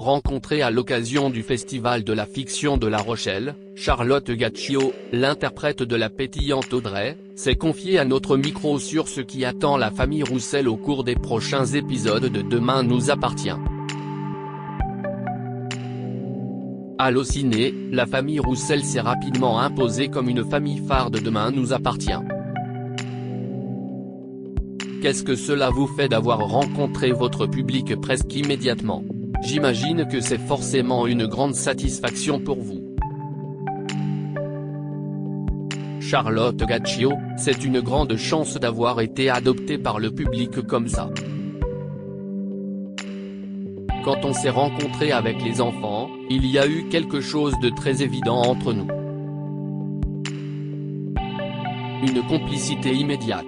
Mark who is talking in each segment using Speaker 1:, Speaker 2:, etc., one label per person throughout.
Speaker 1: rencontrée à l'occasion du Festival de la fiction de La Rochelle, Charlotte Gaccio, l'interprète de la pétillante Audrey, s'est confiée à notre micro sur ce qui attend la famille Roussel au cours des prochains épisodes de Demain nous appartient. Allociné, la famille Roussel s'est rapidement imposée comme une famille phare de Demain nous appartient. Qu'est-ce que cela vous fait d'avoir rencontré votre public presque immédiatement? J'imagine que c'est forcément une grande satisfaction pour vous. Charlotte Gaccio, c'est une grande chance d'avoir été adoptée par le public comme ça. Quand on s'est rencontré avec les enfants, il y a eu quelque chose de très évident entre nous. Une complicité immédiate.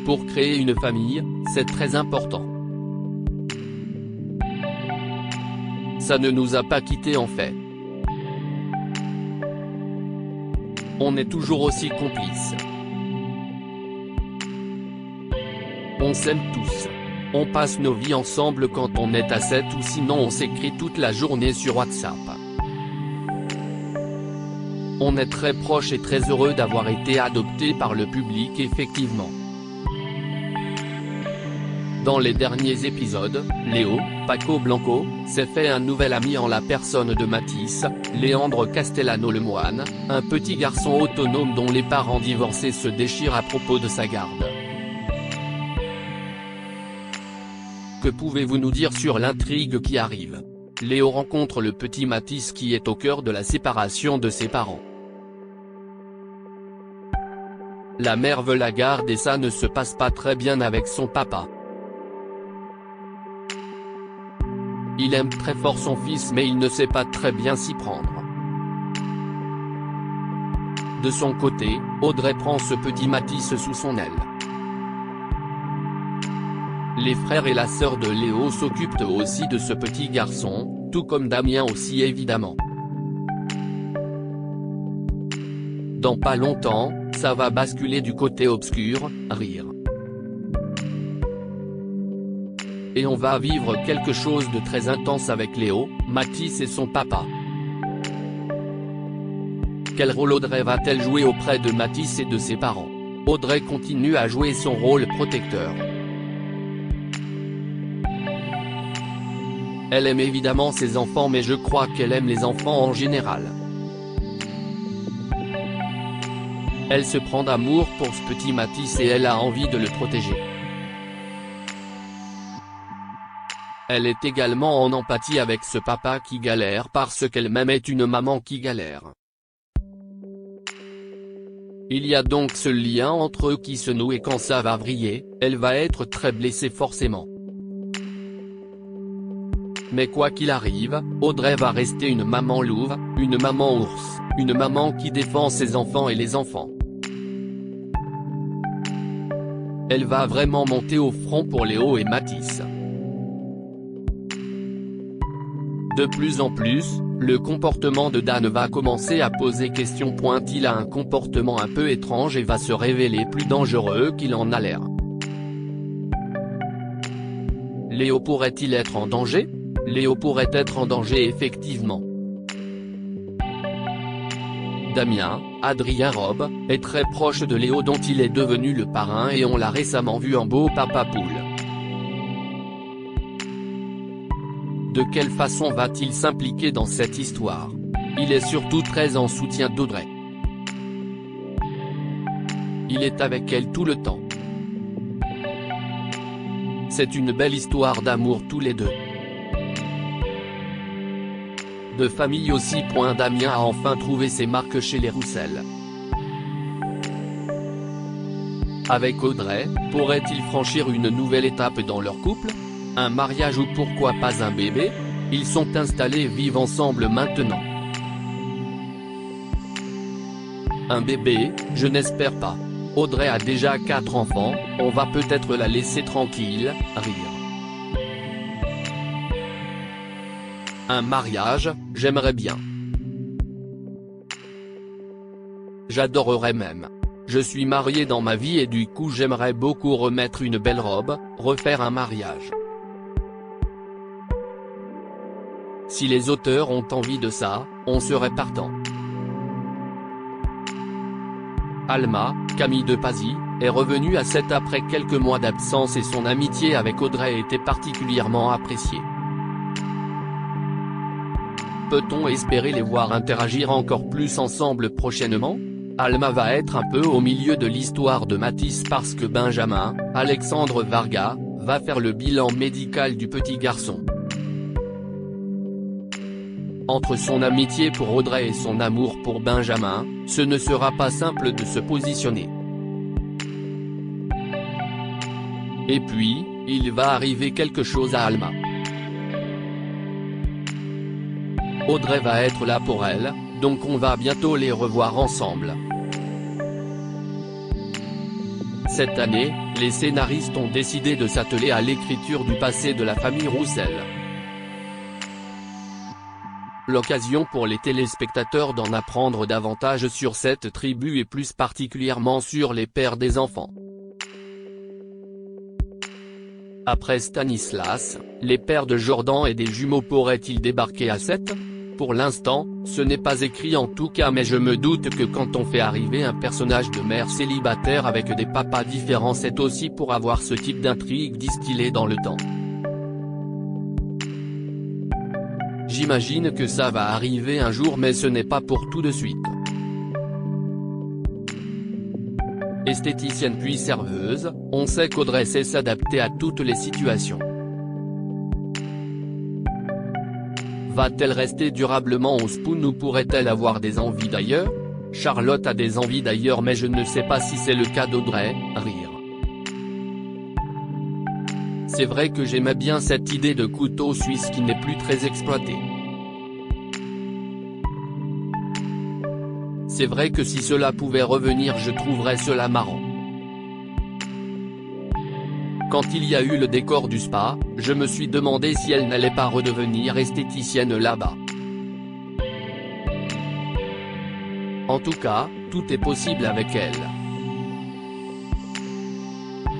Speaker 1: Pour créer une famille, c'est très important. Ça ne nous a pas quittés en fait. On est toujours aussi complices. On s'aime tous. On passe nos vies ensemble quand on est à 7 ou sinon on s'écrit toute la journée sur WhatsApp. On est très proches et très heureux d'avoir été adoptés par le public effectivement. Dans les derniers épisodes, Léo, Paco Blanco, s'est fait un nouvel ami en la personne de Mathis, Léandre Castellano Lemoine, un petit garçon autonome dont les parents divorcés se déchirent à propos de sa garde. Que pouvez-vous nous dire sur l'intrigue qui arrive? Léo rencontre le petit Mathis qui est au cœur de la séparation de ses parents. La mère veut la garde et ça ne se passe pas très bien avec son papa. Il aime très fort son fils mais il ne sait pas très bien s'y prendre. De son côté, Audrey prend ce petit Mathis sous son aile. Les frères et la sœur de Léo s'occupent aussi de ce petit garçon, tout comme Damien aussi évidemment. Dans pas longtemps, ça va basculer du côté obscur, rire. Et on va vivre quelque chose de très intense avec Léo, Mathis et son papa. Quel rôle Audrey va-t-elle jouer auprès de Mathis et de ses parents? Audrey continue à jouer son rôle protecteur. Elle aime évidemment ses enfants mais je crois qu'elle aime les enfants en général. Elle se prend d'amour pour ce petit Mathis et elle a envie de le protéger. Elle est également en empathie avec ce papa qui galère parce qu'elle-même est une maman qui galère. Il y a donc ce lien entre eux qui se noue et quand ça va vriller, elle va être très blessée forcément. Mais quoi qu'il arrive, Audrey va rester une maman louve, une maman ours, une maman qui défend ses enfants et les enfants. Elle va vraiment monter au front pour Léo et Mathis. De plus en plus, le comportement de Dan va commencer à poser question. Il a un comportement un peu étrange et va se révéler plus dangereux qu'il en a l'air. Léo pourrait-il être en danger? Léo pourrait être en danger effectivement. Damien, Adrien Robe, est très proche de Léo dont il est devenu le parrain et on l'a récemment vu en beau papa poule. De quelle façon va-t-il s'impliquer dans cette histoire? Il est surtout très en soutien d'Audrey. Il est avec elle tout le temps. C'est une belle histoire d'amour tous les deux. De famille aussi. Damien a enfin trouvé ses marques chez les Roussel. Avec Audrey, pourrait-il franchir une nouvelle étape dans leur couple? Un mariage ou pourquoi pas un bébé? Ils sont installés et vivent ensemble maintenant. Un bébé, je n'espère pas. Audrey a déjà 4 enfants, on va peut-être la laisser tranquille, rire. Un mariage, j'aimerais bien. J'adorerais même. Je suis marié dans ma vie et du coup j'aimerais beaucoup remettre une belle robe, refaire un mariage. Si les auteurs ont envie de ça, on serait partant. Alma, Camille de Pazy, est revenue à 7 après quelques mois d'absence et son amitié avec Audrey était particulièrement appréciée. Peut-on espérer les voir interagir encore plus ensemble prochainement? Alma va être un peu au milieu de l'histoire de Mathis parce que Benjamin, Alexandre Varga, va faire le bilan médical du petit garçon. Entre son amitié pour Audrey et son amour pour Benjamin, ce ne sera pas simple de se positionner. Et puis, il va arriver quelque chose à Alma. Audrey va être là pour elle, donc on va bientôt les revoir ensemble. Cette année, les scénaristes ont décidé de s'atteler à l'écriture du passé de la famille Roussel. L'occasion pour les téléspectateurs d'en apprendre davantage sur cette tribu et plus particulièrement sur les pères des enfants. Après Stanislas, les pères de Jordan et des jumeaux pourraient-ils débarquer à 7 ? Pour l'instant, ce n'est pas écrit en tout cas mais je me doute que quand on fait arriver un personnage de mère célibataire avec des papas différents c'est aussi pour avoir ce type d'intrigue distillée dans le temps. J'imagine que ça va arriver un jour mais ce n'est pas pour tout de suite. Esthéticienne puis serveuse, on sait qu'Audrey sait s'adapter à toutes les situations. Va-t-elle rester durablement au Spoon ou pourrait-elle avoir des envies d'ailleurs? Charlotte a des envies d'ailleurs mais je ne sais pas si c'est le cas d'Audrey, rire. C'est vrai que j'aimais bien cette idée de couteau suisse qui n'est plus très exploitée. C'est vrai que si cela pouvait revenir je trouverais cela marrant. Quand il y a eu le décor du spa, je me suis demandé si elle n'allait pas redevenir esthéticienne là-bas. En tout cas, tout est possible avec elle.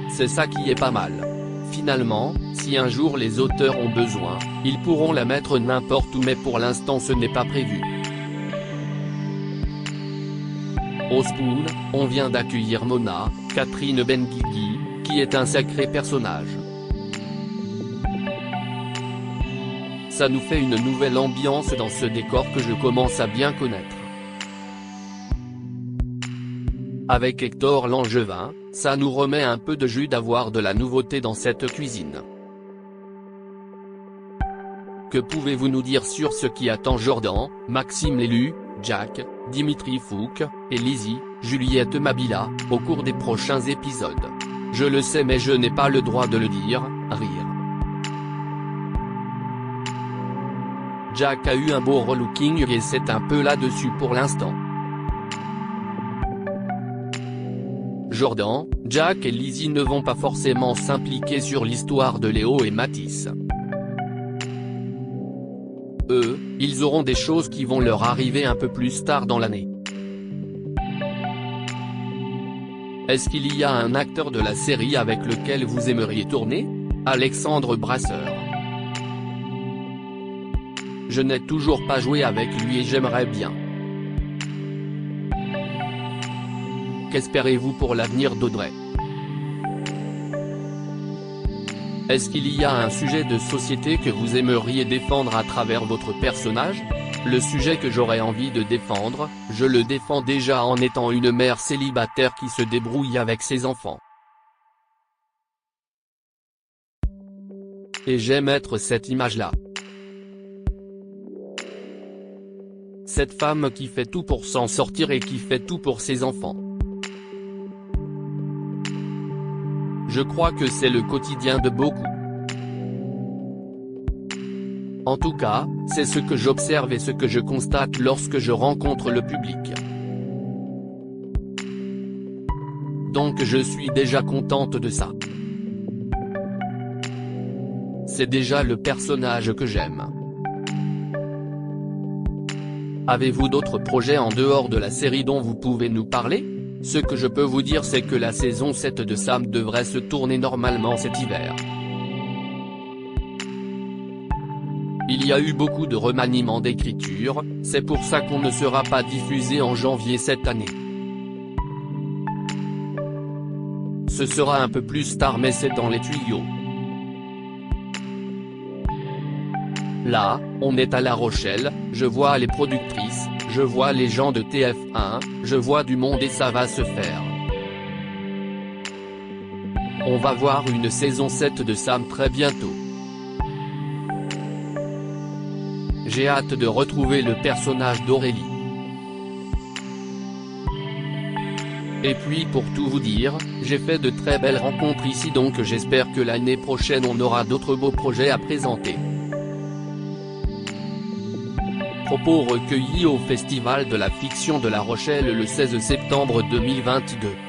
Speaker 1: C'est ça qui est pas mal. Finalement, si un jour les auteurs ont besoin, ils pourront la mettre n'importe où mais pour l'instant ce n'est pas prévu. Au Spoon, on vient d'accueillir Mona, Catherine Benguigui, qui est un sacré personnage. Ça nous fait une nouvelle ambiance dans ce décor que je commence à bien connaître. Avec Hector Langevin, ça nous remet un peu de jus d'avoir de la nouveauté dans cette cuisine. Que pouvez-vous nous dire sur ce qui attend Jordan, Maxime Lélu, Jack, Dimitri Fouque, et Lizzie, Juliette Mabila, au cours des prochains épisodes? Je le sais mais je n'ai pas le droit de le dire, rire. Jack a eu un beau relooking et c'est un peu là-dessus pour l'instant. Jordan, Jack et Lizzie ne vont pas forcément s'impliquer sur l'histoire de Léo et Mathis. Eux, ils auront des choses qui vont leur arriver un peu plus tard dans l'année. Est-ce qu'il y a un acteur de la série avec lequel vous aimeriez tourner? Alexandre Brasseur. Je n'ai toujours pas joué avec lui et j'aimerais bien. Qu'espérez-vous pour l'avenir d'Audrey? Est-ce qu'il y a un sujet de société que vous aimeriez défendre à travers votre personnage? Le sujet que j'aurais envie de défendre, je le défends déjà en étant une mère célibataire qui se débrouille avec ses enfants. Et j'aime être cette image-là. Cette femme qui fait tout pour s'en sortir et qui fait tout pour ses enfants. Je crois que c'est le quotidien de beaucoup. En tout cas, c'est ce que j'observe et ce que je constate lorsque je rencontre le public. Donc je suis déjà contente de ça. C'est déjà le personnage que j'aime. Avez-vous d'autres projets en dehors de la série dont vous pouvez nous parler? Ce que je peux vous dire c'est que la saison 7 de Sam devrait se tourner normalement cet hiver. Il y a eu beaucoup de remaniements d'écriture, c'est pour ça qu'on ne sera pas diffusé en janvier cette année. Ce sera un peu plus tard mais c'est dans les tuyaux. Là, on est à La Rochelle, je vois les productrices, je vois les gens de TF1, je vois du monde et ça va se faire. On va voir une saison 7 de Sam très bientôt. J'ai hâte de retrouver le personnage d'Aurélie. Et puis pour tout vous dire, j'ai fait de très belles rencontres ici donc j'espère que l'année prochaine on aura d'autres beaux projets à présenter. Propos recueillis au Festival de la Fiction de La Rochelle le 16 septembre 2022.